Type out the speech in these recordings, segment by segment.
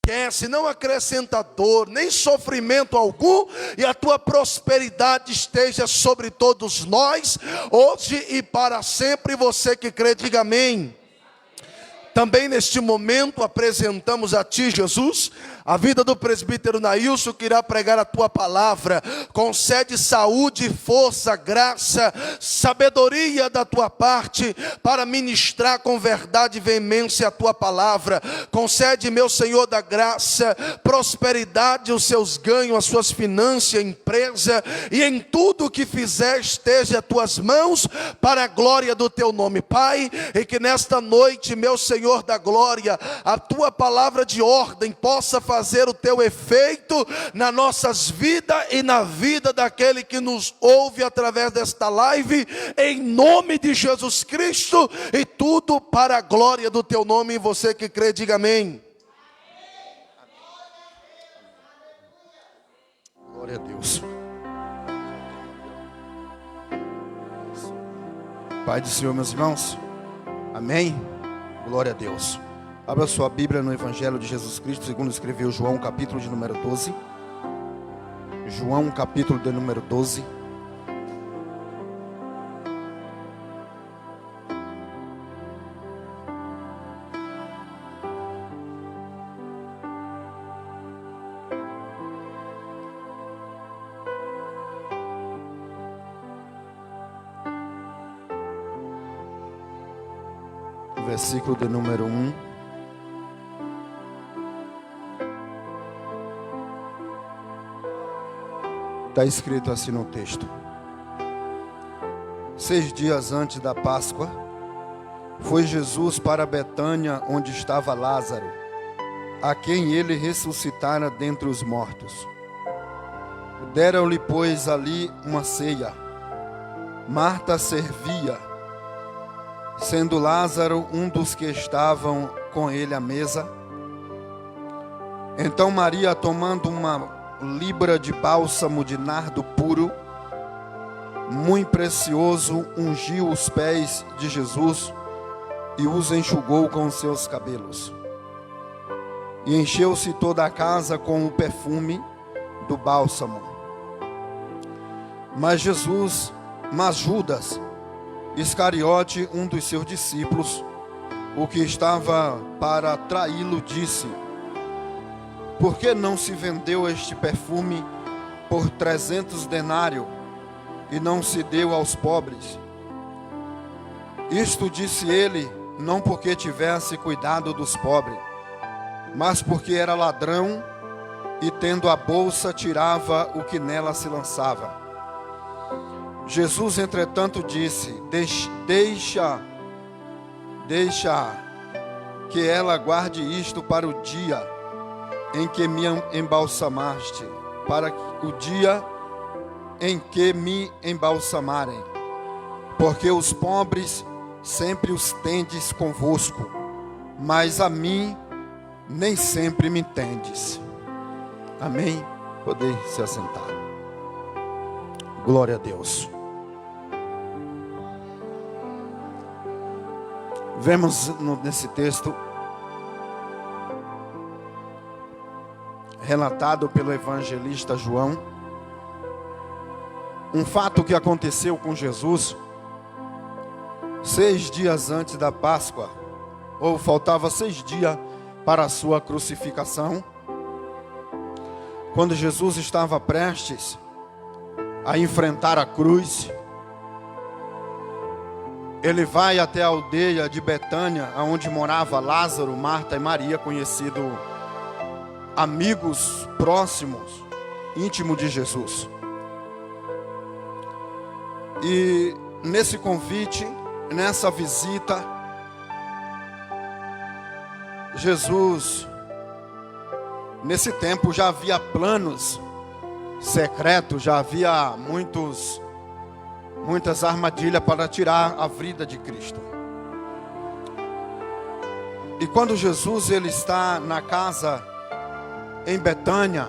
enriquece, não acrescenta dor, nem sofrimento algum, e a tua prosperidade esteja sobre todos nós, hoje e para sempre. Você que crê, diga amém. Também neste momento apresentamos a Ti, Jesus, a vida do presbítero Nailson, que irá pregar a Tua palavra. Concede saúde, força, graça, sabedoria da Tua parte, para ministrar com verdade e veemência a Tua palavra. Concede, meu Senhor da graça, prosperidade, os seus ganhos, as suas finanças, empresa, e em tudo o que fizer esteja as Tuas mãos, para a glória do Teu nome, Pai. E que nesta noite, meu Senhor da glória, a Tua palavra de ordem possa fazer o Teu efeito nas nossas vidas e na vida daquele que nos ouve através desta live, em nome de Jesus Cristo, e tudo para a glória do Teu nome. E você que crê, diga amém. Glória a Deus. Pai do Senhor, meus irmãos, amém. Glória a Deus. Abra sua Bíblia no Evangelho de Jesus Cristo, segundo escreveu João, capítulo de número 12. João, capítulo de número 12. Versículo de número 1. Está escrito assim no texto: 6 dias antes da Páscoa, foi Jesus para Betânia, onde estava Lázaro, a quem ele ressuscitara dentre os mortos. Deram-lhe, pois, ali uma ceia. Marta servia, sendo Lázaro um dos que estavam com ele à mesa. Então Maria, tomando uma libra de bálsamo de nardo puro, muito precioso, ungiu os pés de Jesus e os enxugou com os seus cabelos. E encheu-se toda a casa com o perfume do bálsamo. Mas Judas Iscariote, um dos seus discípulos, o que estava para traí-lo, disse: por que não se vendeu este perfume por 300 denários e não se deu aos pobres? Isto disse ele, não porque tivesse cuidado dos pobres, mas porque era ladrão e, tendo a bolsa, tirava o que nela se lançava. Jesus, entretanto, disse: deixa que ela guarde isto para o dia em que me embalsamaste, para o dia em que me embalsamarem, porque os pobres sempre os tendes convosco, mas a mim nem sempre me tendes. Amém? Podem se assentar. Glória a Deus. Vemos nesse texto, relatado pelo evangelista João, um fato que aconteceu com Jesus 6 dias antes da Páscoa, ou faltava 6 dias para a sua crucificação, quando Jesus estava prestes a enfrentar a cruz. Ele vai até a aldeia de Betânia, onde morava Lázaro, Marta e Maria, conhecido amigos próximos, íntimos de Jesus. E nesse convite, nessa visita, Jesus, nesse tempo já havia planos secretos, já havia muitas armadilhas para tirar a vida de Cristo. E quando Jesus ele está na casa em Betânia,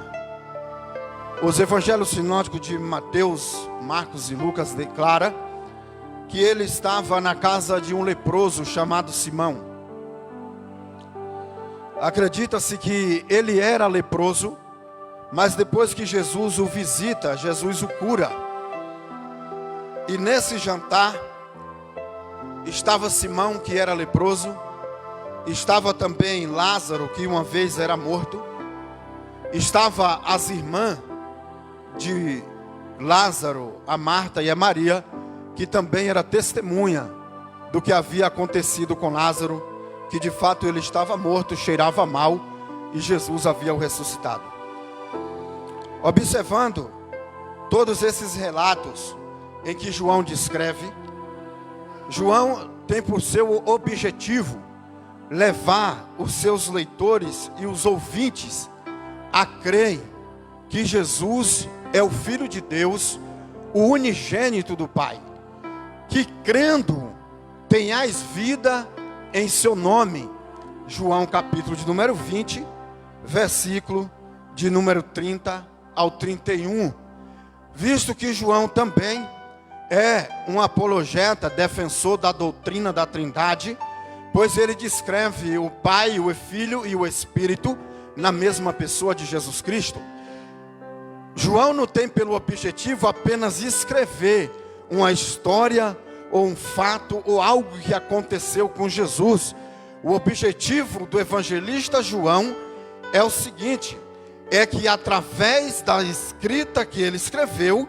os evangelhos sinóticos de Mateus, Marcos e Lucas declaram que ele estava na casa de um leproso chamado Simão. Acredita-se que ele era leproso, mas depois que Jesus o visita, Jesus o cura. E nesse jantar, estava Simão, que era leproso, estava também Lázaro, que uma vez era morto, estava as irmãs de Lázaro, a Marta e a Maria, que também era testemunha do que havia acontecido com Lázaro, que de fato ele estava morto, cheirava mal, e Jesus havia o ressuscitado. Observando todos esses relatos em que João descreve, João tem por seu objetivo levar os seus leitores e os ouvintes a crer que Jesus é o Filho de Deus, o unigênito do Pai, que crendo tenhais vida em seu nome. João capítulo de número 20, versículo de número 30 ao 31. Visto que João também é um apologeta, defensor da doutrina da Trindade, pois ele descreve o Pai, o Filho e o Espírito na mesma pessoa de Jesus Cristo. João não tem pelo objetivo apenas escrever uma história ou um fato ou algo que aconteceu com Jesus. O objetivo do evangelista João é o seguinte: é que através da escrita que ele escreveu,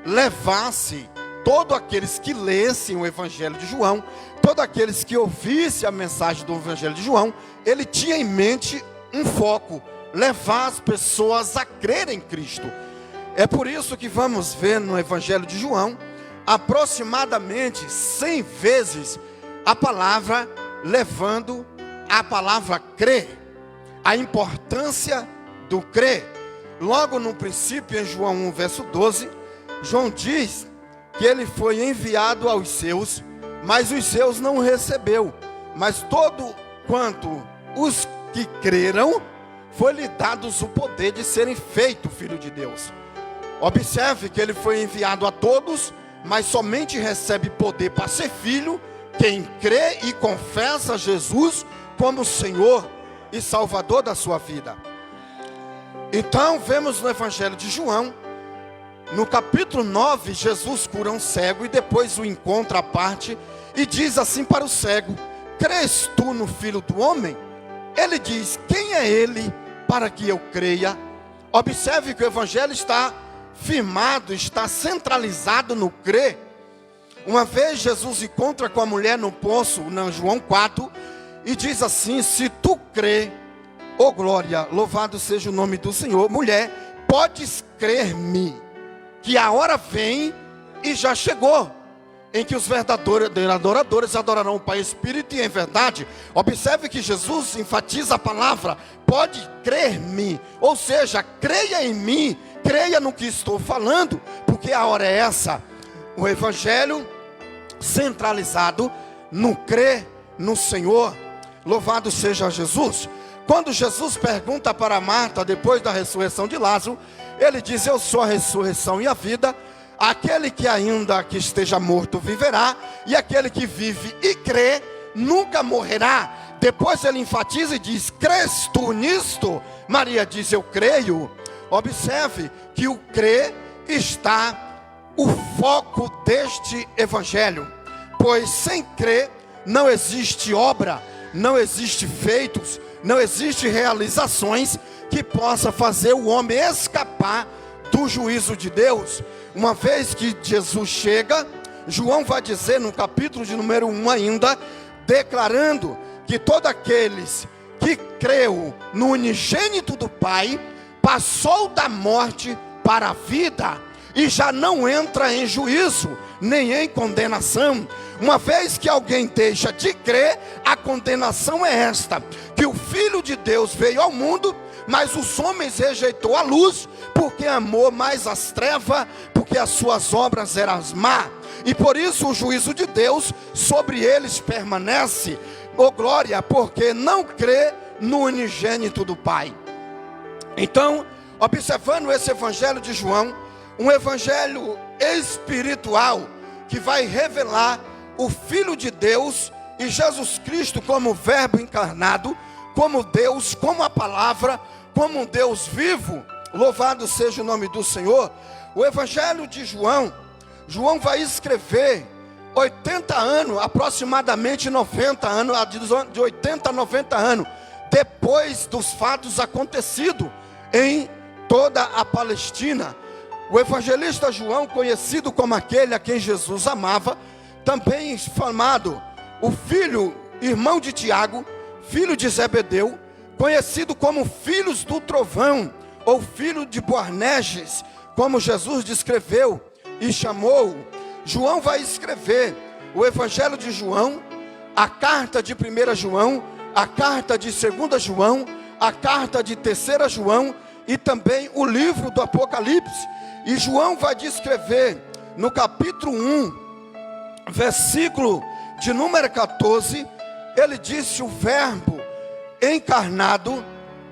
levasse todos aqueles que lessem o evangelho de João, todos aqueles que ouvissem a mensagem do evangelho de João, ele tinha em mente um foco: levar as pessoas a crerem em Cristo. É por isso que vamos ver no evangelho de João aproximadamente 100 vezes a palavra levando a palavra crer, a importância do crer. Logo no princípio, em João 1 verso 12, João diz que ele foi enviado aos seus, mas os seus não recebeu, mas todo quanto os que creram, foi-lhe dados o poder de serem feitos filho de Deus. Observe que ele foi enviado a todos, mas somente recebe poder para ser filho quem crê e confessa Jesus como Senhor e Salvador da sua vida. Então vemos no evangelho de João, no capítulo 9, Jesus cura um cego e depois o encontra à parte e diz assim para o cego: crês tu no Filho do Homem? Ele diz: quem é ele para que eu creia? Observe que o evangelho está firmado, está centralizado no crer. Uma vez Jesus encontra com a mulher no poço, na João 4, e diz assim: se tu crê, ó glória, louvado seja o nome do Senhor, mulher, podes crer-me, que a hora vem e já chegou, em que os verdadeiros adoradores adorarão o Pai Espírito e em verdade. Observe que Jesus enfatiza a palavra pode crer-me, ou seja, creia em mim, creia no que estou falando, porque a hora é essa. O evangelho centralizado no crer no Senhor. Louvado seja Jesus. Quando Jesus pergunta para Marta, depois da ressurreição de Lázaro, ele diz: eu sou a ressurreição e a vida, aquele que ainda que esteja morto viverá, e aquele que vive e crê nunca morrerá. Depois ele enfatiza e diz: crês tu nisto? Maria diz: eu creio. Observe que o crer está o foco deste evangelho, pois sem crer não existe obra, não existe feitos, não existe realizações que possa fazer o homem escapar do juízo de Deus. Uma vez que Jesus chega, João vai dizer no capítulo de número 1 ainda, declarando que todos aqueles que creu no unigênito do Pai, passou da morte para a vida, e já não entra em juízo, nem em condenação. Uma vez que alguém deixa de crer, a condenação é esta: que o Filho de Deus veio ao mundo, mas os homens rejeitou a luz, porque amou mais as trevas, porque as suas obras eram as más, e por isso o juízo de Deus sobre eles permanece. Oh glória, porque não crê no unigênito do Pai. Então, observando esse evangelho de João, um evangelho espiritual, que vai revelar o Filho de Deus e Jesus Cristo como verbo encarnado, como Deus, como a palavra, como um Deus vivo. Louvado seja o nome do Senhor. O Evangelho de João, João vai escrever 80 anos, aproximadamente 90 anos, de 80 a 90 anos, depois dos fatos acontecidos em toda a Palestina. O evangelista João, conhecido como aquele a quem Jesus amava, também chamado o filho, irmão de Tiago, filho de Zebedeu, conhecido como filhos do trovão, ou filho de Boanerges, como Jesus descreveu e chamou. João vai escrever o Evangelho de João, a carta de 1 João, a carta de 2 João, a carta de 3 João e também o livro do Apocalipse. E João vai descrever no capítulo 1, versículo de número 14, ele disse: o verbo encarnado,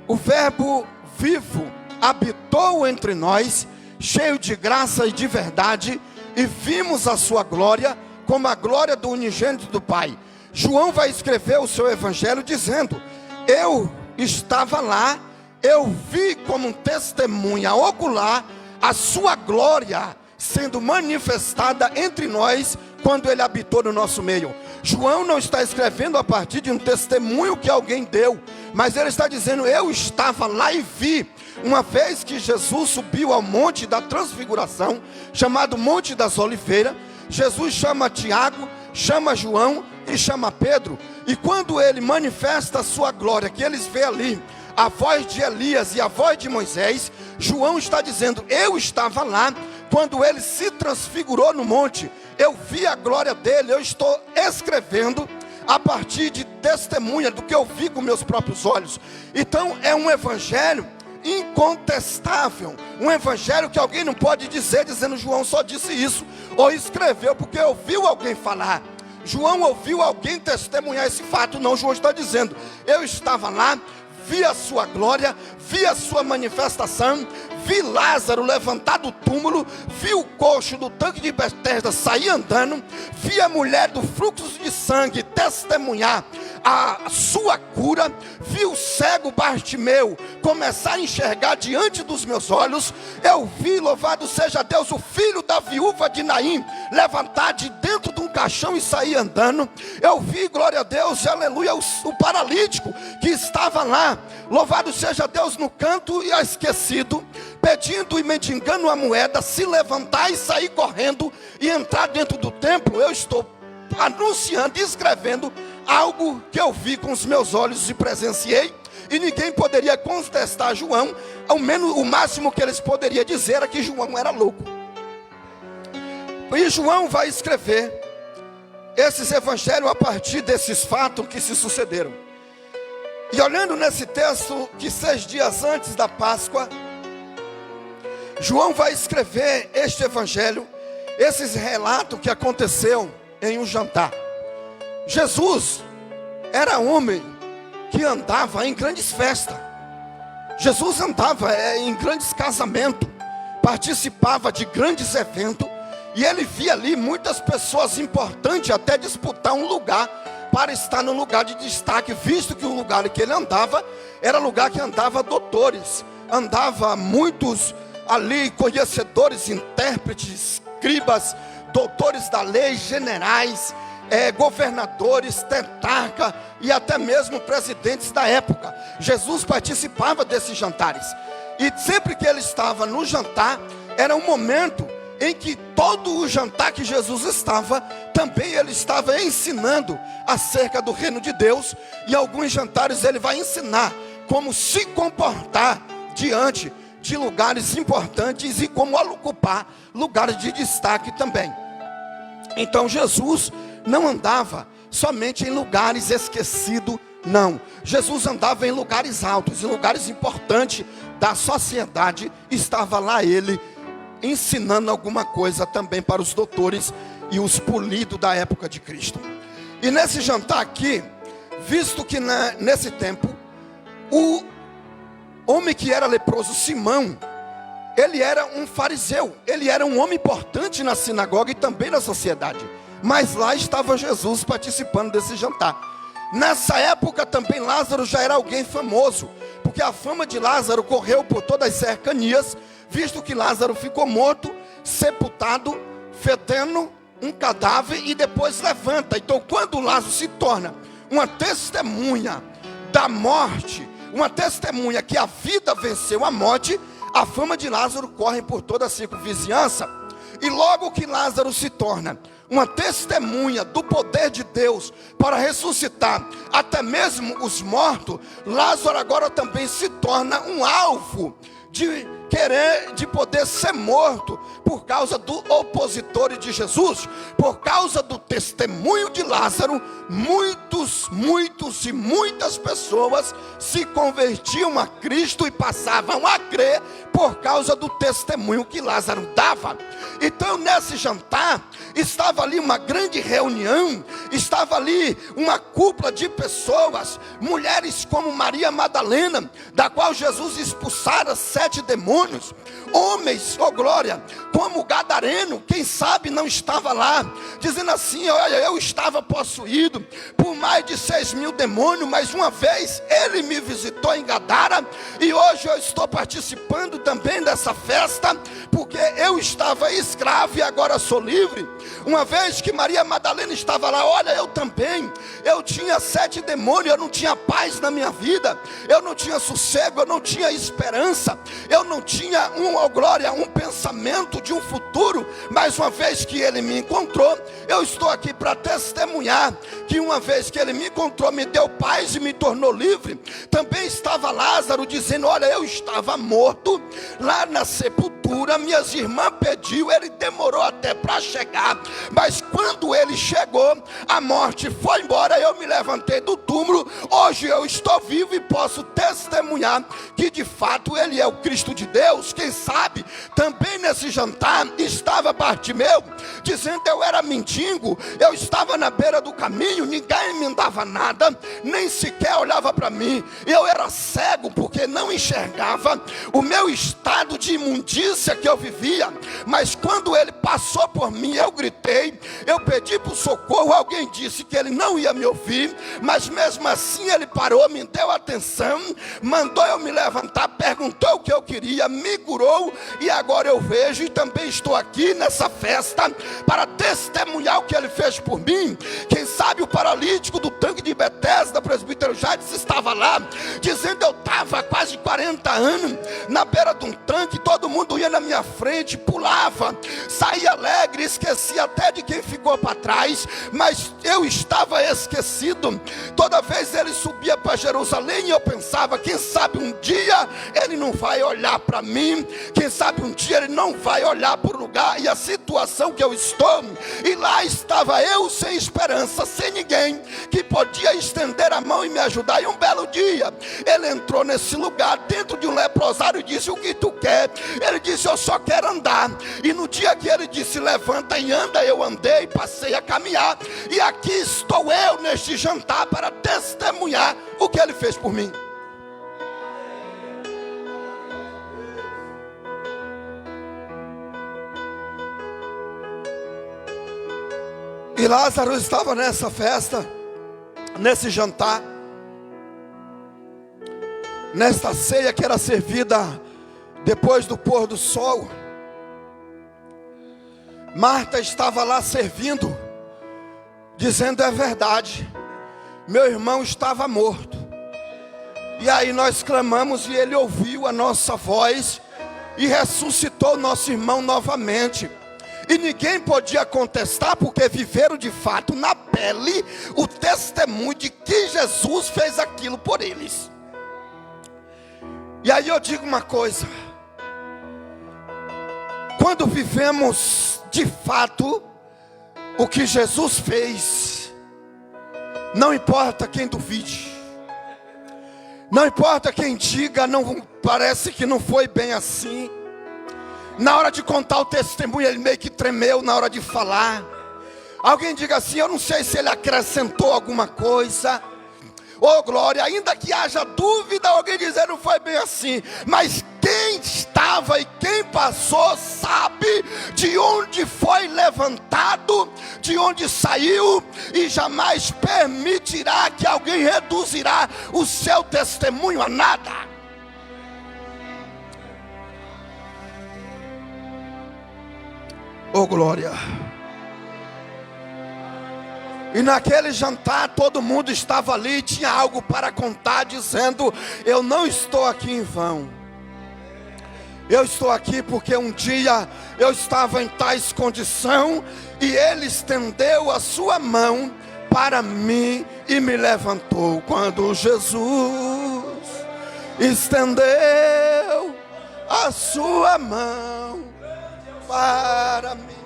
o verbo vivo, habitou entre nós, cheio de graça e de verdade, e vimos a sua glória, como a glória do unigênito do Pai. João vai escrever o seu evangelho dizendo: eu estava lá, eu vi como testemunha ocular a sua glória sendo manifestada entre nós, quando ele habitou no nosso meio. João não está escrevendo a partir de um testemunho que alguém deu, mas ele está dizendo: eu estava lá e vi. Uma vez que Jesus subiu ao monte da transfiguração, chamado Monte das Oliveiras, Jesus chama Tiago, chama João e chama Pedro. E quando ele manifesta a sua glória, que eles vê ali a voz de Elias e a voz de Moisés, João está dizendo: eu estava lá quando ele se transfigurou no monte, eu vi a glória dele. Eu estou escrevendo a partir de testemunha do que eu vi com meus próprios olhos. Então é um evangelho incontestável, um evangelho que alguém não pode dizer, dizendo: João só disse isso, ou escreveu porque ouviu alguém falar. João ouviu alguém testemunhar esse fato. Não, João está dizendo: eu estava lá, vi a sua glória, vi a sua manifestação, vi Lázaro levantar do túmulo, vi o coxo do tanque de Betesda sair andando, vi a mulher do fluxo de sangue testemunhar a sua cura, vi o cego Bartimeu começar a enxergar diante dos meus olhos. Eu vi, louvado seja Deus, o filho da viúva de Naim levantar de dentro de um caixão e sair andando. Eu vi, glória a Deus, aleluia, o paralítico que estava lá, louvado seja Deus, no canto e esquecido, pedindo e mendigando a moeda, se levantar e sair correndo e entrar dentro do templo. Eu estou anunciando e escrevendo algo que eu vi com os meus olhos e presenciei, e ninguém poderia contestar João. Ao menos o máximo que eles poderiam dizer era que João era louco. E João vai escrever esses evangelhos a partir desses fatos que se sucederam. E olhando nesse texto, que 6 dias antes da Páscoa, João vai escrever este evangelho, esses relatos que aconteceu em um jantar. Jesus era homem que andava em grandes festas. Jesus andava em grandes casamentos, participava de grandes eventos, e ele via ali muitas pessoas importantes até disputar um lugar para estar no lugar de destaque, visto que o lugar que ele andava era lugar que andava doutores, andava muitos ali conhecedores, intérpretes, escribas, doutores da lei, generais, governadores, tetrarca e até mesmo presidentes da época. Jesus participava desses jantares, e sempre que ele estava no jantar, era um momento em que todo o jantar que Jesus estava, também ele estava ensinando acerca do reino de Deus. E alguns jantares ele vai ensinar como se comportar diante de lugares importantes e como ocupar lugares de destaque também. Então Jesus não andava somente em lugares esquecidos, não. Jesus andava em lugares altos, em lugares importantes da sociedade. Estava lá ele ensinando alguma coisa também para os doutores e os polidos da época de Cristo. E nesse jantar aqui, visto que nesse tempo, o homem que era leproso, Simão, ele era um fariseu, ele era um homem importante na sinagoga e também na sociedade. Mas lá estava Jesus participando desse jantar. Nessa época também Lázaro já era alguém famoso, porque a fama de Lázaro correu por todas as cercanias, visto que Lázaro ficou morto, sepultado, fedendo um cadáver e depois levanta. Então quando Lázaro se torna uma testemunha da morte, uma testemunha que a vida venceu a morte, a fama de Lázaro corre por toda a circunvizinhança. E logo que Lázaro se torna uma testemunha do poder de Deus para ressuscitar até mesmo os mortos, Lázaro agora também se torna um alvo de poder ser morto por causa do opositor de Jesus. Por causa do testemunho de Lázaro, muitas pessoas se convertiam a Cristo e passavam a crer por causa do testemunho que Lázaro dava. Então nesse jantar estava ali uma grande reunião, estava ali uma cúpula de pessoas, mulheres como Maria Madalena, da qual Jesus expulsara 7 demônios, homens, oh glória, como Gadareno, quem sabe não estava lá, dizendo assim: olha, eu estava possuído por mais de 6.000 demônios, mas uma vez ele me visitou em Gadara, e hoje eu estou participando também dessa festa, porque eu estava escravo e agora sou livre. Uma vez que Maria Madalena estava lá, olha, eu tinha 7 demônios, eu não tinha paz na minha vida, eu não tinha sossego, eu não tinha esperança, eu não tinha um pensamento de um futuro, mas uma vez que ele me encontrou, eu estou aqui para testemunhar que uma vez que ele me encontrou, me deu paz e me tornou livre. Também estava Lázaro dizendo: olha, eu estava morto lá na sepultura, minhas irmãs pediu, ele demorou até para chegar, mas quando ele chegou, a morte foi embora, eu me levantei do túmulo, hoje eu estou vivo e posso testemunhar que de fato ele é o Cristo de Deus. Quem sabe também nesse jantar estava Bartimeu, dizendo: eu era mendigo, eu estava na beira do caminho, ninguém me dava nada, nem sequer olhava para mim, eu era cego porque não enxergava o meu estado de imundícia que eu vivia, mas quando ele passou por mim, eu gritei, eu pedi por socorro, alguém disse que ele não ia me ouvir, mas mesmo assim ele parou, me deu atenção, mandou eu me levantar, perguntou o que eu queria, me curou, e agora eu vejo, e também estou aqui nessa festa para testemunhar o que ele fez por mim. Quem sabe o paralítico do tanque de Betesda, presbítero Jades, estava lá, dizendo: eu estava há quase 40 anos na beira de um tanque, todo mundo ia na minha frente, pulava, saía alegre, esquecia até de quem ficou para trás, mas eu estava esquecido. Toda vez ele subia para Jerusalém e eu pensava: quem sabe um dia ele não vai olhar para mim, quem sabe um dia ele não vai olhar para o lugar e a situação que eu estou, e lá estava eu sem esperança, sem ninguém que podia estender a mão e me ajudar. E um belo dia ele entrou nesse lugar dentro de um leprosário e disse: o que tu quer? Ele disse: eu só quero andar. E no dia que ele disse: levanta e anda, eu andei, passei a caminhar, e aqui estou eu neste jantar para testemunhar o que ele fez por mim. E Lázaro estava nessa festa, nesse jantar, nesta ceia que era servida depois do pôr do sol. Marta estava lá servindo, dizendo: é verdade, meu irmão estava morto. E aí nós clamamos e ele ouviu a nossa voz e ressuscitou nosso irmão novamente. E ninguém podia contestar, porque viveram de fato na pele o testemunho de que Jesus fez aquilo por eles. E aí eu digo uma coisa: quando vivemos de fato o que Jesus fez, não importa quem duvide, não importa quem diga, não, parece que não foi bem assim. Na hora de contar o testemunho, ele meio que tremeu na hora de falar. Alguém diga assim: eu não sei se ele acrescentou alguma coisa. Oh glória, ainda que haja dúvida, alguém dizer: não foi bem assim. Mas quem quem estava e quem passou sabe de onde foi levantado, de onde saiu, e jamais permitirá que alguém reduzirá o seu testemunho a nada. Oh glória! E naquele jantar todo mundo estava ali, tinha algo para contar, dizendo: eu não estou aqui em vão. Eu estou aqui porque um dia eu estava em tais condição e Ele estendeu a sua mão para mim e me levantou. Quando Jesus estendeu a sua mão para mim,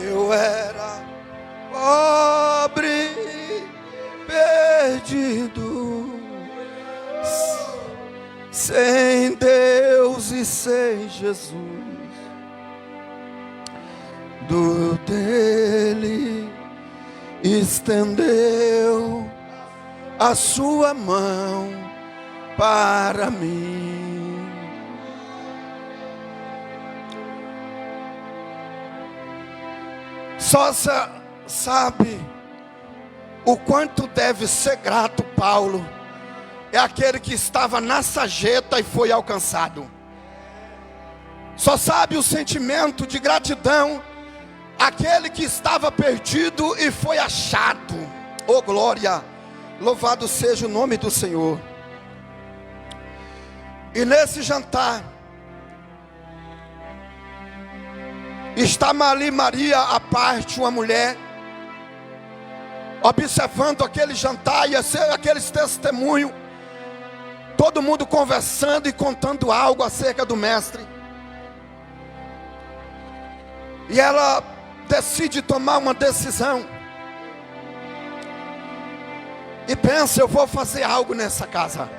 eu era pobre, perdido, sem Deus e sem Jesus. Do dele estendeu a sua mão para mim. Só sabe o quanto deve ser grato Paulo, é aquele que estava na sarjeta e foi alcançado. Só sabe o sentimento de gratidão aquele que estava perdido e foi achado. Oh glória, louvado seja o nome do Senhor. E nesse jantar está ali Maria à parte, uma mulher, observando aquele jantar e aqueles testemunhos, todo mundo conversando e contando algo acerca do mestre. E ela decide tomar uma decisão e pensa: eu vou fazer algo nessa casa,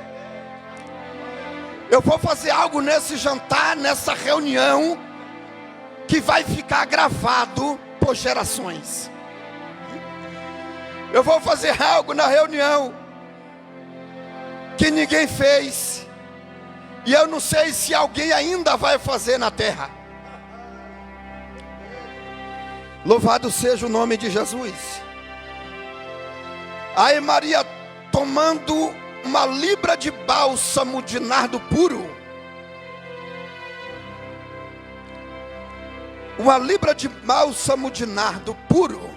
eu vou fazer algo nesse jantar, nessa reunião, que vai ficar gravado por gerações. Eu vou fazer algo na reunião que ninguém fez, e eu não sei se alguém ainda vai fazer na terra. Louvado seja o nome de Jesus. Aí Maria, tomando uma libra de bálsamo de nardo puro, uma libra de bálsamo de nardo puro,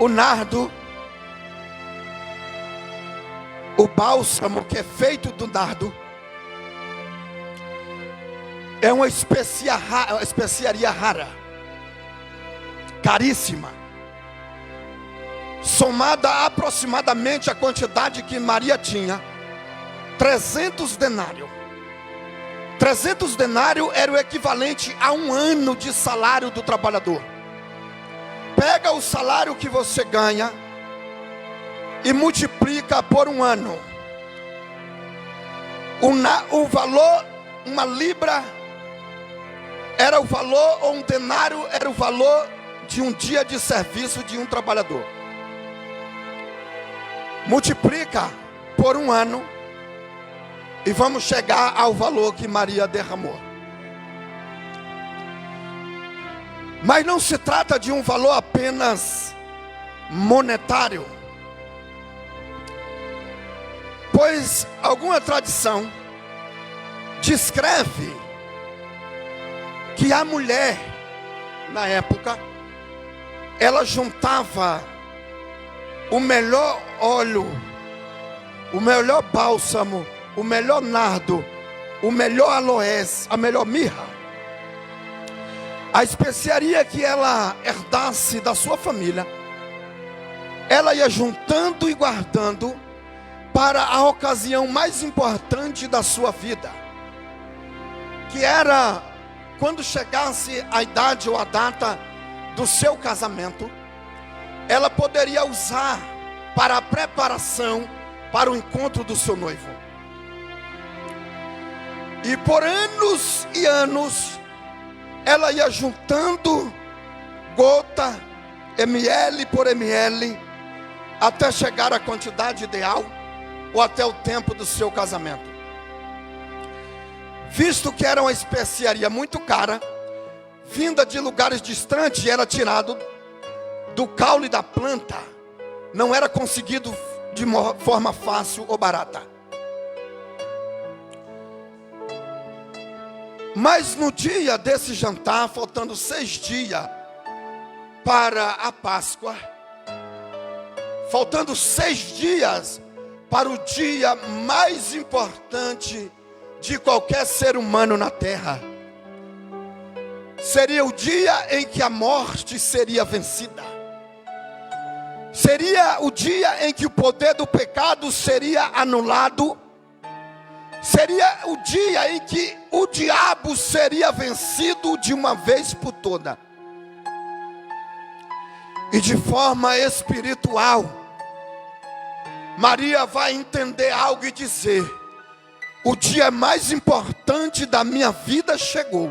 o nardo, o bálsamo que é feito do nardo, é uma especiaria rara, caríssima, somada aproximadamente a quantidade que Maria tinha, 300 denários. 300 denários era o equivalente a um ano de salário do trabalhador. Pega o salário que você ganha e multiplica por um ano. O valor, uma libra era o valor, ou um denário era o valor de um dia de serviço de um trabalhador. Multiplica por um ano e vamos chegar ao valor que Maria derramou. Mas não se trata de um valor apenas monetário, pois alguma tradição descreve que a mulher, na época, ela juntava o melhor óleo, o melhor bálsamo, o melhor nardo, o melhor aloés, a melhor mirra, a especiaria que ela herdasse da sua família, ela ia juntando e guardando para a ocasião mais importante da sua vida, que era quando chegasse a idade ou a data do seu casamento, ela poderia usar para a preparação para o encontro do seu noivo. E por anos e anos, ela ia juntando gota ml por ml, até chegar à quantidade ideal, ou até o tempo do seu casamento. Visto que era uma especiaria muito cara, vinda de lugares distantes, era tirado do caule da planta, não era conseguido de forma fácil ou barata. Mas no dia desse jantar, faltando 6 dias para a Páscoa, faltando 6 dias para o dia mais importante de qualquer ser humano na terra, seria o dia em que a morte seria vencida, seria o dia em que o poder do pecado seria anulado, seria o dia em que o diabo seria vencido de uma vez por toda. E de forma espiritual, Maria vai entender algo e dizer: o dia mais importante da minha vida chegou,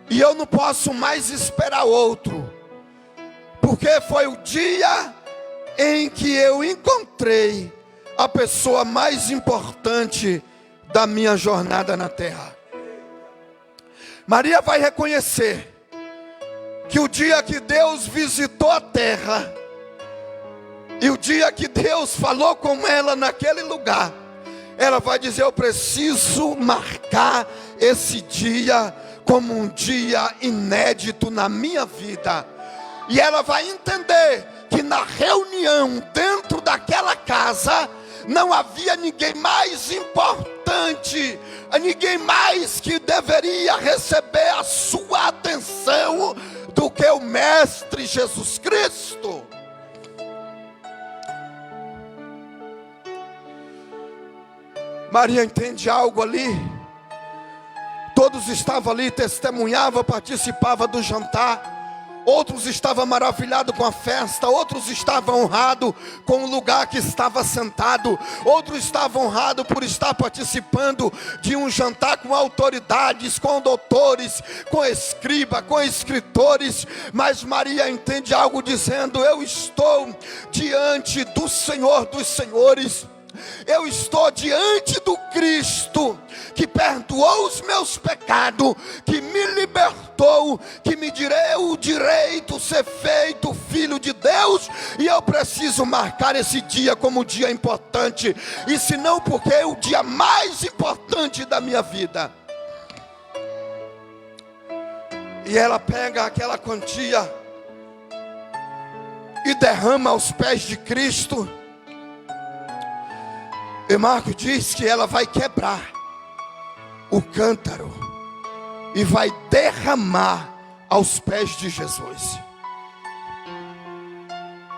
e eu não posso mais esperar outro, porque foi o dia em que eu encontrei a pessoa mais importante da minha jornada na terra. Maria vai reconhecer que o dia que Deus visitou a terra, e o dia que Deus falou com ela naquele lugar, ela vai dizer: eu preciso marcar esse dia como um dia inédito na minha vida. E ela vai entender que na reunião dentro daquela casa não havia ninguém mais importante, ninguém mais que deveria receber a sua atenção do que o Mestre Jesus Cristo. Maria entende algo ali. Todos estavam ali, testemunhavam, participavam do jantar. Outros estavam maravilhados com a festa, outros estavam honrados com o lugar que estava sentado, outros estavam honrados por estar participando de um jantar com autoridades, com doutores, com escriba, com escritores. Mas Maria entende algo dizendo: eu estou diante do Senhor dos Senhores, eu estou diante do Cristo que perdoou os meus pecados, que me libertou, que me deu o direito de ser feito filho de Deus, e eu preciso marcar esse dia como um dia importante, e se não, porque é o dia mais importante da minha vida. E ela pega aquela quantia e derrama aos pés de Cristo. E Marcos diz que ela vai quebrar o cântaro e vai derramar aos pés de Jesus.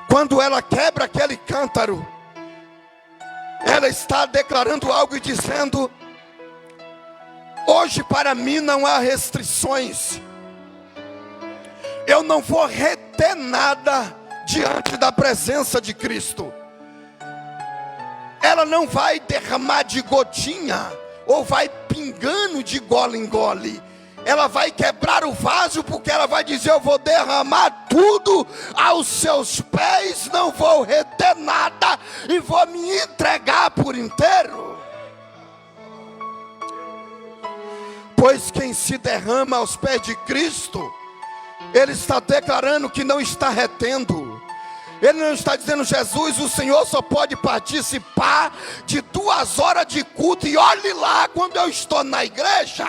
Quando ela quebra aquele cântaro, ela está declarando algo e dizendo: hoje para mim não há restrições, eu não vou reter nada diante da presença de Cristo. Ela não vai derramar de gotinha, ou vai pingando de gole em gole. Ela vai quebrar o vaso, porque ela vai dizer: eu vou derramar tudo aos seus pés, não vou reter nada, e vou me entregar por inteiro. Pois quem se derrama aos pés de Cristo, ele está declarando que não está retendo. Ele não está dizendo: Jesus, o Senhor só pode participar de 2 horas de culto, e olhe lá quando eu estou na igreja.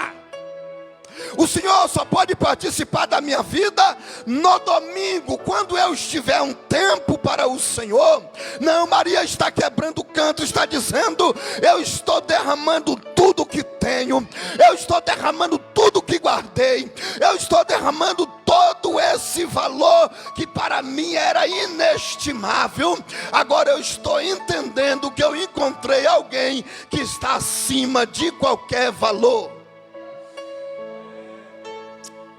O Senhor só pode participar da minha vida no domingo, quando eu estiver um tempo para o Senhor. Não, Maria está quebrando o canto, está dizendo: eu estou derramando tudo que tenho, eu estou derramando tudo que guardei, eu estou derramando todo esse valor que para mim era inestimável. Agora eu estou entendendo que eu encontrei alguém que está acima de qualquer valor.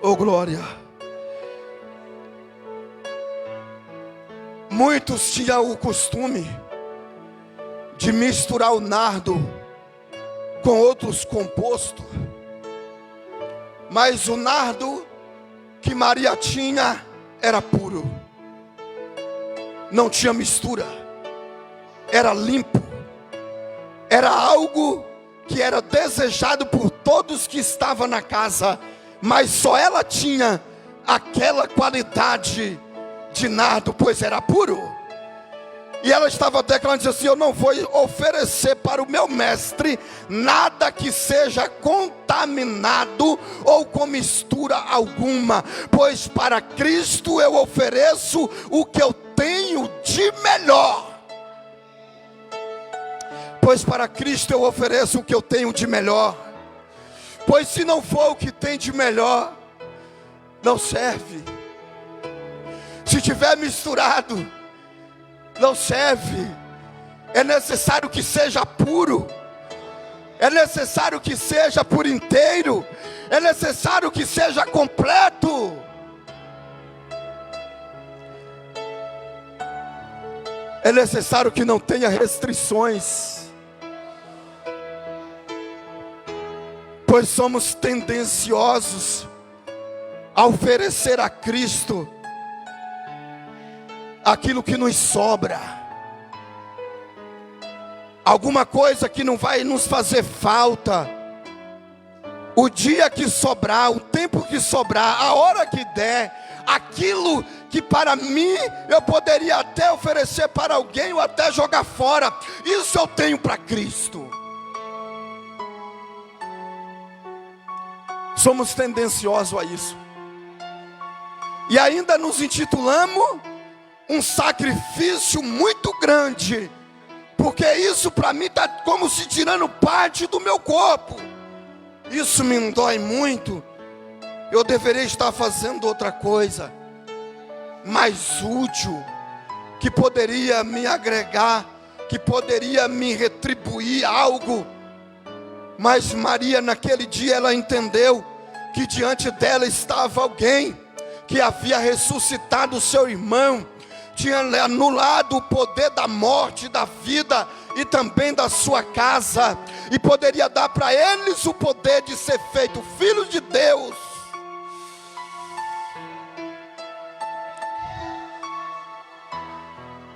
Oh glória! Muitos tinham o costume de misturar o nardo com outros compostos, mas o nardo que Maria tinha era puro. não tinha mistura, era limpo, era algo que era desejado por todos que estavam na casa, mas só ela tinha aquela qualidade de nardo, pois era puro. E ela estava declarando assim: eu não vou oferecer para o meu mestre nada que seja contaminado ou com mistura alguma, pois para Cristo eu ofereço o que eu tenho de melhor. Pois para Cristo eu ofereço o que eu tenho de melhor. Pois se não for o que tem de melhor, não serve. Se tiver misturado, não serve. É necessário que seja puro, é necessário que seja por inteiro, é necessário que seja completo. É necessário que não tenha restrições, pois somos tendenciosos a oferecer a Cristo aquilo que nos sobra, alguma coisa que não vai nos fazer falta. O dia que sobrar, o tempo que sobrar, a hora que der, aquilo que para mim eu poderia até oferecer para alguém ou até jogar fora, isso eu tenho para Cristo. Somos tendenciosos a isso, e ainda nos intitulamos um sacrifício muito grande, porque isso para mim está como se tirando parte do meu corpo. Isso me dói muito. Eu deveria estar fazendo outra coisa mais útil, que poderia me agregar, que poderia me retribuir algo. Mas Maria, naquele dia, ela entendeu que diante dela estava alguém que havia ressuscitado o seu irmão, tinha anulado o poder da morte, da vida e também da sua casa, e poderia dar para eles o poder de ser feito filho de Deus.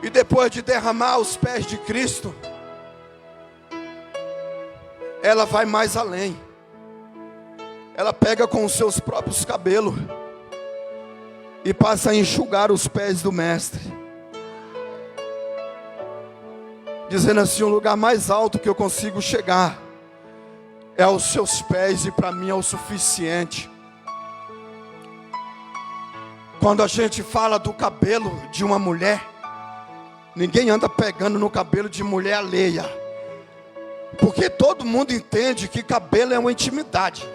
E depois de derramar os pés de Cristo, ela vai mais além. Ela pega com os seus próprios cabelos e passa a enxugar os pés do mestre, dizendo assim: o lugar mais alto que eu consigo chegar é aos seus pés, e para mim é o suficiente. Quando a gente fala do cabelo de uma mulher, ninguém anda pegando no cabelo de mulher alheia, porque todo mundo entende que cabelo é uma intimidade.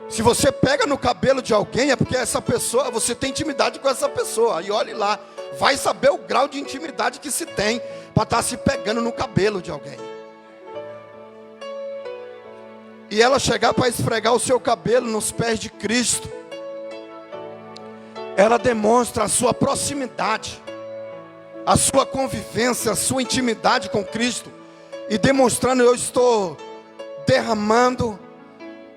Se você pega no cabelo de alguém, é porque essa pessoa, você tem intimidade com essa pessoa. E olhe lá, vai saber o grau de intimidade que se tem para estar se pegando no cabelo de alguém. E ela chegar para esfregar o seu cabelo nos pés de Cristo, ela demonstra a sua proximidade, a sua convivência, a sua intimidade com Cristo, e demonstrando: eu estou derramando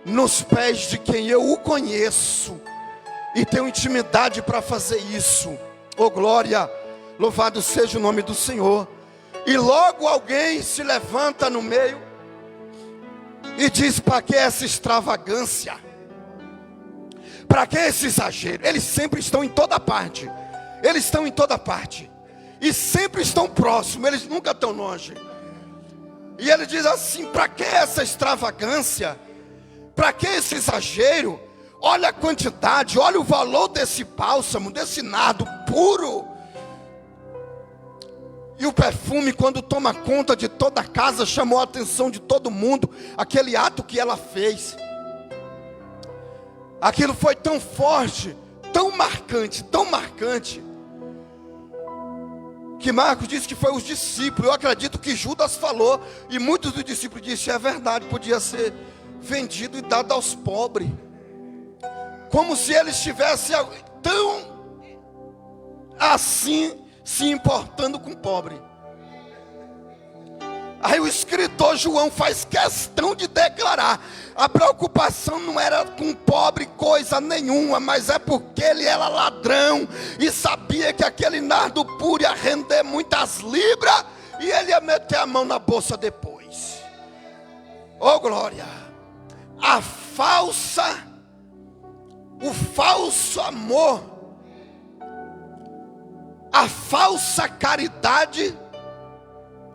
nos pés de quem eu o conheço e tenho intimidade para fazer isso. Oh glória, louvado seja o nome do Senhor. E logo alguém se levanta no meio e diz: para que essa extravagância? Para que esse exagero? Eles sempre estão em toda parte, eles estão em toda parte, e sempre estão próximos, eles nunca estão longe. E ele diz assim: para que essa extravagância? Para que esse exagero? Olha a quantidade, olha o valor desse bálsamo, desse nardo puro. E o perfume, quando toma conta de toda a casa, chamou a atenção de todo mundo. Aquele ato que ela fez, aquilo foi tão forte, tão marcante, que Marcos disse que foi os discípulos. Eu acredito que Judas falou, e muitos dos discípulos disseram: é verdade, podia ser vendido e dado aos pobres. Como se eles estivessem tão assim se importando com o pobre. Aí o escritor João faz questão de declarar: a preocupação não era com pobre coisa nenhuma, mas é porque ele era ladrão e sabia que aquele nardo puro ia render muitas libras e ele ia meter a mão na bolsa depois. Oh glória! O falso amor, a falsa caridade,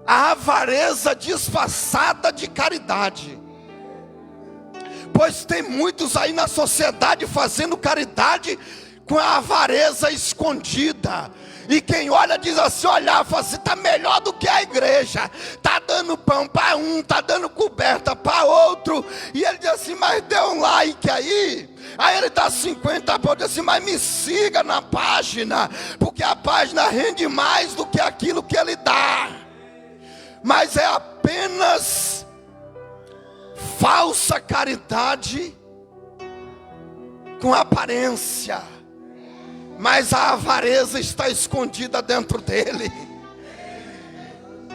a avareza disfarçada de caridade. Pois tem muitos aí na sociedade fazendo caridade com a avareza escondida. E quem olha diz assim: olha, você está melhor do que a igreja, está dando pão para um, está dando coberta para outro. E ele diz assim: mas dê um like aí. Aí ele dá 50 para outro, assim: mas me siga na página, porque a página rende mais do que aquilo que ele dá. Mas é apenas falsa caridade com aparência, mas a avareza está escondida dentro dele.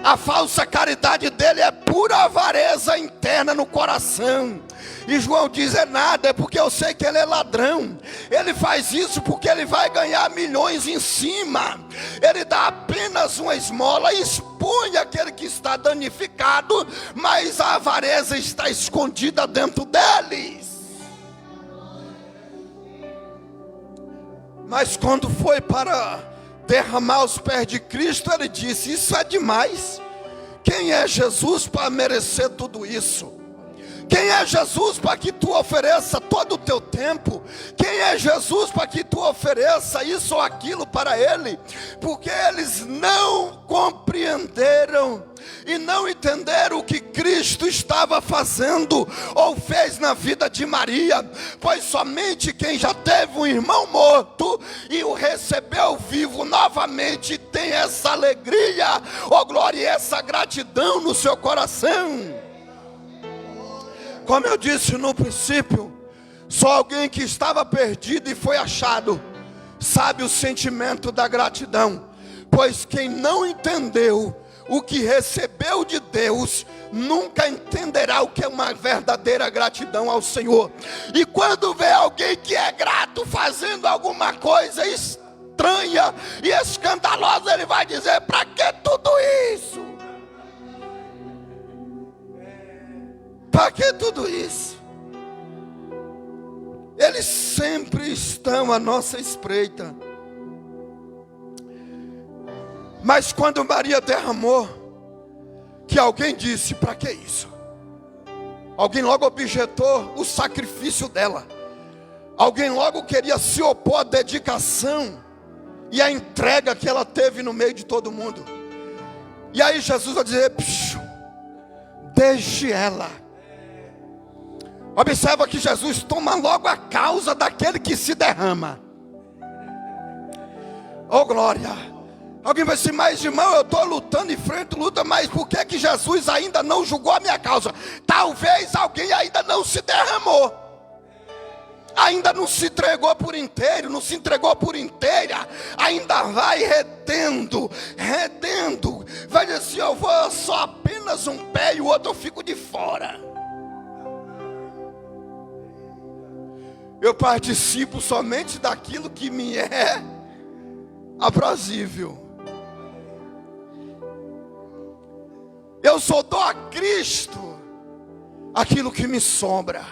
A falsa caridade dele é pura avareza interna no coração. E João diz: é nada, é porque eu sei que ele é ladrão. Ele faz isso porque ele vai ganhar milhões em cima. Ele dá apenas uma esmola e expõe aquele que está danificado, mas a avareza está escondida dentro deles. Mas quando foi para derramar os pés de Cristo, ele disse: isso é demais. Quem é Jesus para merecer tudo isso? Quem é Jesus para que tu ofereça todo o teu tempo? Quem é Jesus para que tu ofereça isso ou aquilo para Ele? Porque eles não compreenderam e não entenderam o que Cristo estava fazendo ou fez na vida de Maria. Pois somente quem já teve um irmão morto e o recebeu vivo novamente tem essa alegria, oh glória, e essa gratidão no seu coração. Como eu disse no princípio, só alguém que estava perdido e foi achado sabe o sentimento da gratidão. Pois quem não entendeu o que recebeu de Deus nunca entenderá o que é uma verdadeira gratidão ao Senhor. E quando vê alguém que é grato fazendo alguma coisa estranha e escandalosa, ele vai dizer: para que tudo isso? Para que tudo isso? Eles sempre estão à nossa espreita. Mas quando Maria derramou, que alguém disse: para que isso? Alguém logo objetou o sacrifício dela. Alguém logo queria se opor à dedicação e à entrega que ela teve no meio de todo mundo. E aí Jesus vai dizer: deixe ela. Observa que Jesus toma logo a causa daquele que se derrama. Oh glória! Alguém vai dizer: mas irmão, eu estou lutando em frente, luta, mas por que que Jesus ainda não julgou a minha causa? Talvez alguém ainda não se derramou, ainda não se entregou por inteiro, não se entregou por inteira, ainda vai retendo, vai dizer assim: eu vou só apenas um pé e o outro eu fico de fora. Eu participo somente daquilo que me é aprazível. Eu só dou a Cristo aquilo que me sobra,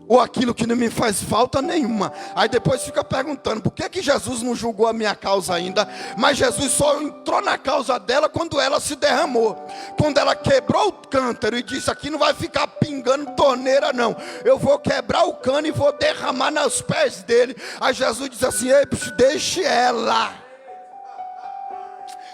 ou aquilo que não me faz falta nenhuma. Aí depois fica perguntando: por que que Jesus não julgou a minha causa ainda? Mas Jesus só entrou na causa dela quando ela se derramou, quando ela quebrou o cântaro e disse: aqui não vai ficar pingando torneira não, eu vou quebrar o cano e vou derramar nos pés dele. Aí Jesus diz assim: ei, deixe ela.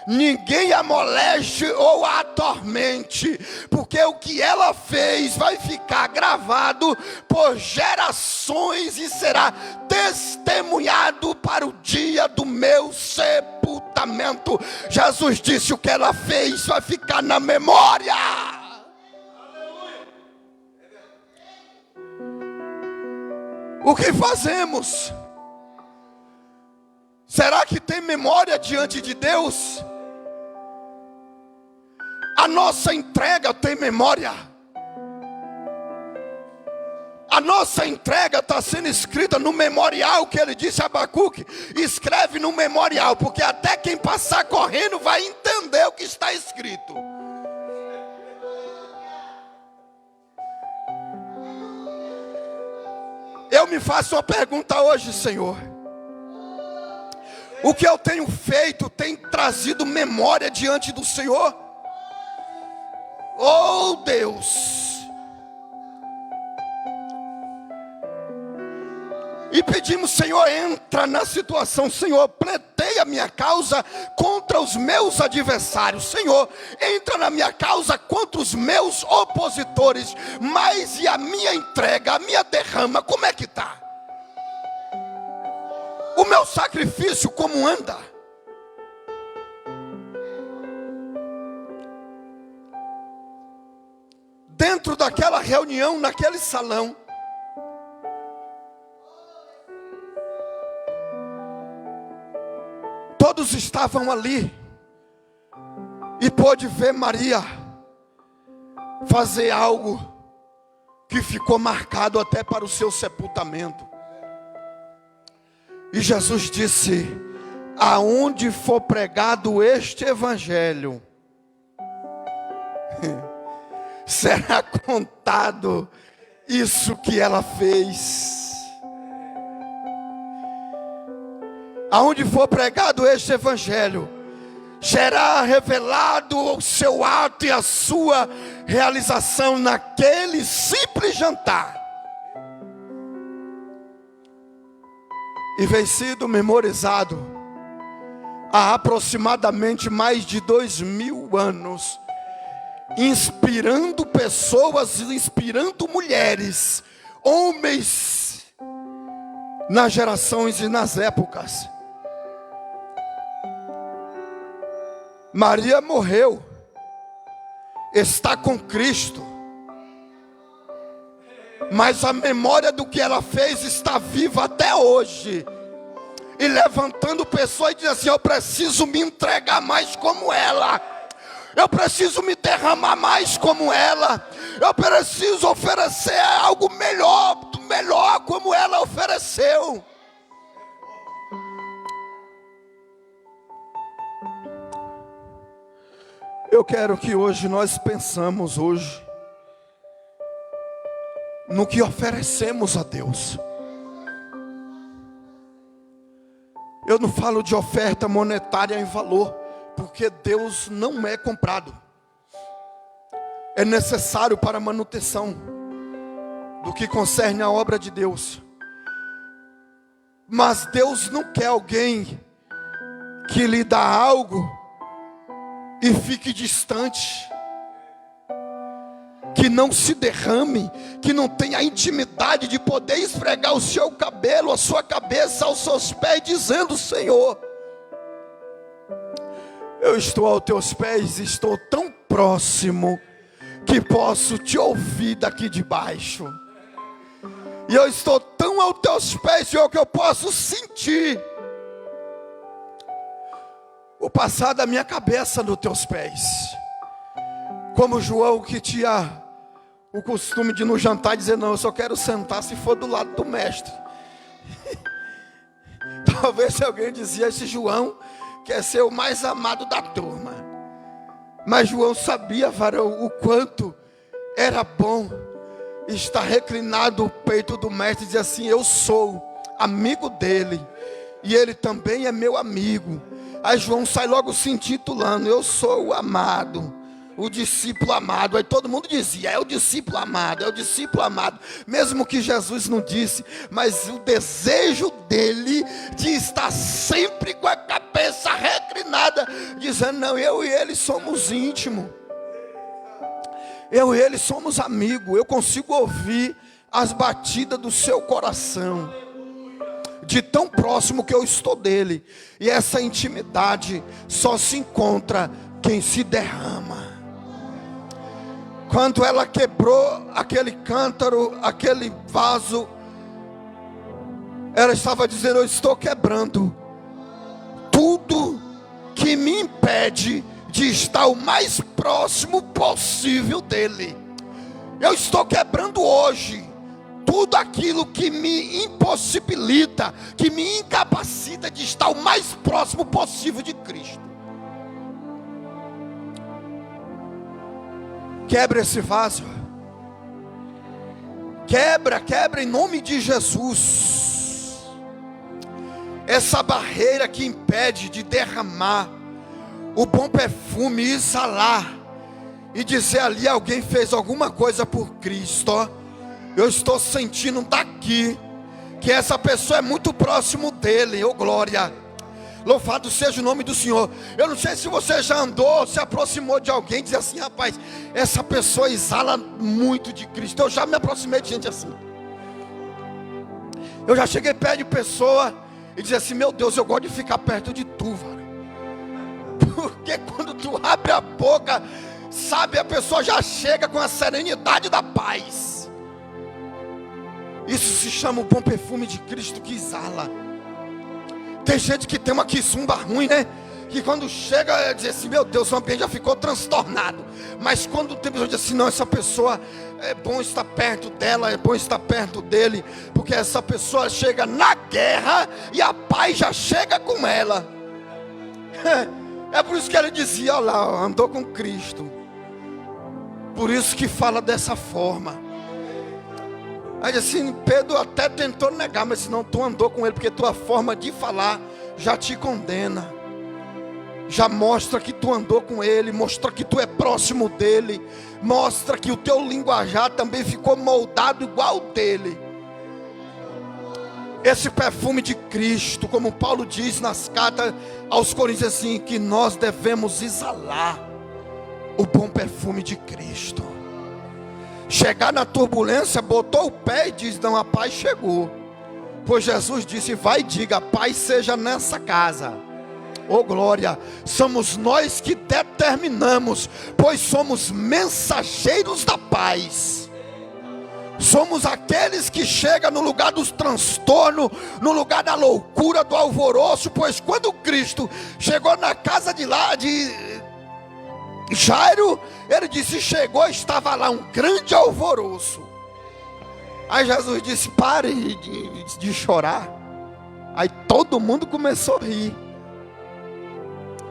Ninguém a moleste ou a atormente, porque o que ela fez vai ficar gravado por gerações e será testemunhado para o dia do meu sepultamento. Jesus disse: o que ela fez vai ficar na memória. O que fazemos? Será que tem memória diante de Deus? A nossa entrega tem memória. A nossa entrega está sendo escrita no memorial que ele disse a Abacuque. Escreve no memorial, porque até quem passar correndo vai entender o que está escrito. Eu me faço uma pergunta hoje, Senhor. O que eu tenho feito tem trazido memória diante do Senhor? Oh Deus! E pedimos, Senhor, entra na situação, Senhor, pleiteia a minha causa contra os meus adversários, Senhor, entra na minha causa contra os meus opositores, mas e a minha entrega, a minha derrama, como é que está? O meu sacrifício como anda? Dentro daquela reunião, naquele salão, todos estavam ali, e pôde ver Maria fazer algo que ficou marcado até para o seu sepultamento. E Jesus disse: aonde for pregado este evangelho, será contado isso que ela fez. Aonde for pregado este evangelho, será revelado o seu ato e a sua realização naquele simples jantar. E vem sido memorizado há aproximadamente mais de 2000 anos, inspirando pessoas, inspirando mulheres, homens, nas gerações e nas épocas. Maria morreu, está com Cristo, mas a memória do que ela fez está viva até hoje, e levantando pessoas e dizendo assim: eu preciso me entregar mais como ela, eu preciso me derramar mais como ela, eu preciso oferecer algo melhor como ela ofereceu. Eu quero que hoje nós pensamos no que oferecemos a Deus. Eu não falo de oferta monetária em valor, porque Deus não é comprado. É necessário para a manutenção do que concerne a obra de Deus. Mas Deus não quer alguém que lhe dá algo e fique distante, que não se derrame, que não tenha a intimidade de poder esfregar o seu cabelo, a sua cabeça aos seus pés, dizendo: Senhor, eu estou aos teus pés, estou tão próximo que posso te ouvir daqui de baixo, e eu estou tão aos teus pés, Senhor, que eu posso sentir o passar da minha cabeça nos teus pés. Como João, que tinha o costume de no jantar dizer: não, eu só quero sentar se for do lado do mestre. Talvez alguém dizia: esse João quer ser o mais amado da turma. Mas João sabia, varão, o quanto era bom estar reclinado no peito do mestre e dizer assim: eu sou amigo dele, e ele também é meu amigo. Aí João sai logo se intitulando: eu sou o amado, o discípulo amado. Aí todo mundo dizia: é o discípulo amado, é o discípulo amado. Mesmo que Jesus não disse, mas o desejo dele de estar sempre com a cabeça reclinada, dizendo: não, eu e ele somos íntimos, eu e ele somos amigos. Eu consigo ouvir as batidas do seu coração, de tão próximo que eu estou dele. E essa intimidade só se encontra quem se derrama. Quando ela quebrou aquele cântaro, aquele vaso, ela estava dizendo: eu estou quebrando tudo que me impede de estar o mais próximo possível dele. Eu estou quebrando hoje tudo aquilo que me impossibilita, que me incapacita de estar o mais próximo possível de Cristo. Quebra esse vaso. Quebra em nome de Jesus. Essa barreira que impede de derramar o bom perfume, exalar e dizer ali: alguém fez alguma coisa por Cristo. Ó, eu estou sentindo daqui que essa pessoa é muito próximo dele. Oh glória, louvado seja o nome do Senhor. Eu não sei se você já andou, se aproximou de alguém e diz assim: rapaz, essa pessoa exala muito de Cristo. Eu já me aproximei de gente assim. Eu já cheguei perto de pessoa e disse assim: meu Deus, eu gosto de ficar perto de tu, velho. Porque quando tu abre a boca, sabe, a pessoa já chega com a serenidade da paz. Isso se chama o bom perfume de Cristo que exala. Tem gente que tem uma quizumba ruim, né? Que quando chega, diz assim: meu Deus, o ambiente já ficou transtornado. Mas quando tem pessoa que diz assim: não, essa pessoa é bom estar perto dela, é bom estar perto dele, porque essa pessoa chega na guerra e a paz já chega com ela. É por isso que ele dizia: olha lá, andou com Cristo. Por isso que fala dessa forma. Aí assim, Pedro até tentou negar, mas não, tu andou com ele, porque tua forma de falar já te condena. Já mostra que tu andou com ele, mostra que tu é próximo dele, mostra que o teu linguajar também ficou moldado igual dele. Esse perfume de Cristo, como Paulo diz nas cartas aos Coríntios assim, que nós devemos exalar o bom perfume de Cristo. Chegar na turbulência, botou o pé e diz: não, a paz chegou. Pois Jesus disse: vai e diga, a paz seja nessa casa. Oh glória, somos nós que determinamos, pois somos mensageiros da paz. Somos aqueles que chegam no lugar dos transtornos, no lugar da loucura, do alvoroço. Pois quando Cristo chegou na casa de Jairo, ele disse: chegou, estava lá um grande alvoroço. Aí Jesus disse: pare de chorar. Aí todo mundo começou a rir,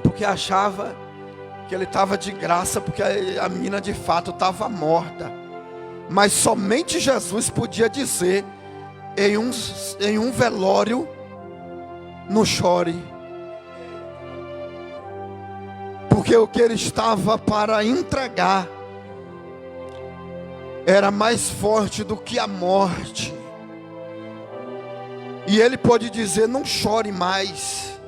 porque achava que ele estava de graça, porque a menina de fato estava morta. Mas somente Jesus podia dizer em um velório: não chore. Porque o que ele estava para entregar era mais forte do que a morte. E ele pode dizer: não chore mais.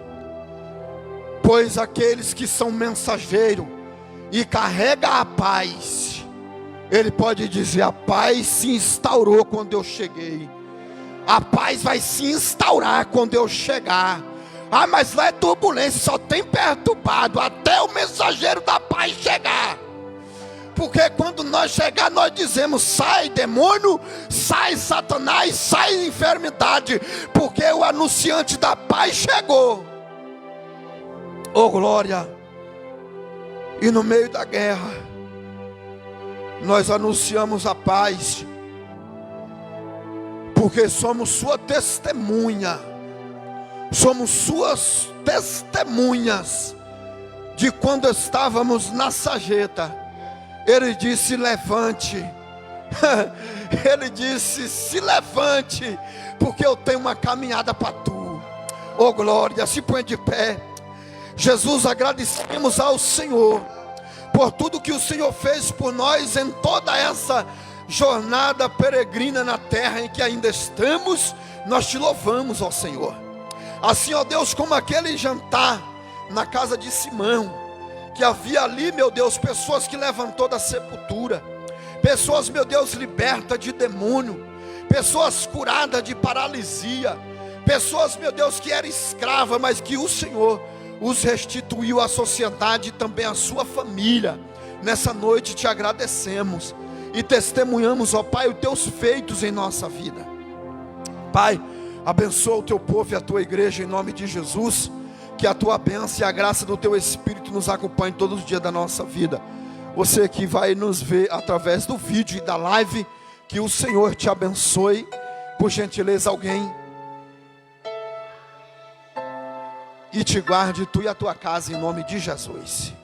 Pois aqueles que são mensageiros e carregam a paz, ele pode dizer: a paz se instaurou quando eu cheguei. A paz vai se instaurar quando eu chegar. Ah, mas lá é turbulência, só tem perturbado até o mensageiro da paz chegar. Porque quando nós chegar, nós dizemos: sai demônio, sai Satanás, sai enfermidade, porque o anunciante da paz chegou. Oh glória. E no meio da guerra, nós anunciamos a paz, porque somos sua testemunha. Somos suas testemunhas de quando estávamos na sarjeta. Ele disse: levante. Ele disse: se levante, porque eu tenho uma caminhada para tu. Oh glória, se põe de pé. Jesus, agradecemos ao Senhor por tudo que o Senhor fez por nós em toda essa jornada peregrina na terra em que ainda estamos. Nós te louvamos, ó Senhor. Assim, ó Deus, como aquele jantar na casa de Simão, que havia ali, meu Deus, pessoas que levantou da sepultura, pessoas, meu Deus, libertas de demônio, pessoas curadas de paralisia, pessoas, meu Deus, que eram escravas, mas que o Senhor os restituiu à sociedade e também à sua família. Nessa noite te agradecemos e testemunhamos, ó Pai, os teus feitos em nossa vida. Pai, abençoa o teu povo e a tua igreja em nome de Jesus. Que a tua bênção e a graça do teu Espírito nos acompanhe todos os dias da nossa vida. Você que vai nos ver através do vídeo e da live, que o Senhor te abençoe. Por gentileza, alguém, e te guarde tu e a tua casa em nome de Jesus.